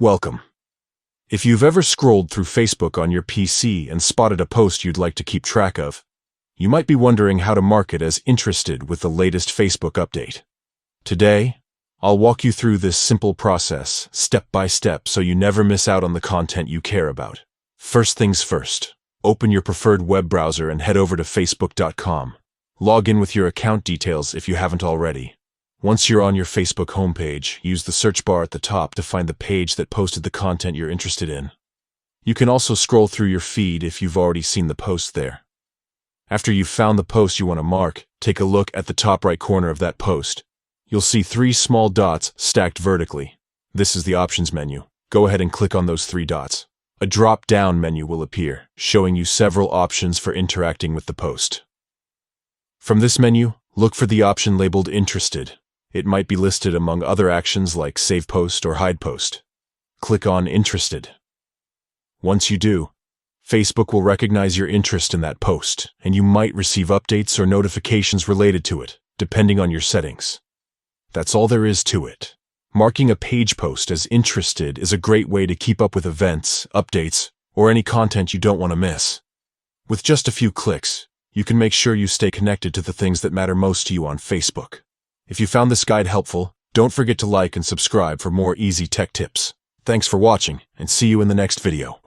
Welcome. If you've ever scrolled through Facebook on your PC and spotted a post you'd like to keep track of, you might be wondering how to mark it as interested with the latest Facebook update. Today, I'll walk you through this simple process, step by step, so you never miss out on the content you care about. First things first, open your preferred web browser and head over to facebook.com. Log in with your account details if you haven't already. Once you're on your Facebook homepage, use the search bar at the top to find the page that posted the content you're interested in. You can also scroll through your feed if you've already seen the post there. After you've found the post you want to mark, take a look at the top right corner of that post. You'll see 3 small dots stacked vertically. This is the options menu. Go ahead and click on those 3 dots. A drop-down menu will appear, showing you several options for interacting with the post. From this menu, look for the option labeled Interested. It might be listed among other actions like Save Post or Hide Post. Click on Interested. Once you do, Facebook will recognize your interest in that post, and you might receive updates or notifications related to it, depending on your settings. That's all there is to it. Marking a page post as interested is a great way to keep up with events, updates, or any content you don't want to miss. With just a few clicks, you can make sure you stay connected to the things that matter most to you on Facebook. If you found this guide helpful, don't forget to like and subscribe for more easy tech tips. Thanks for watching, and see you in the next video.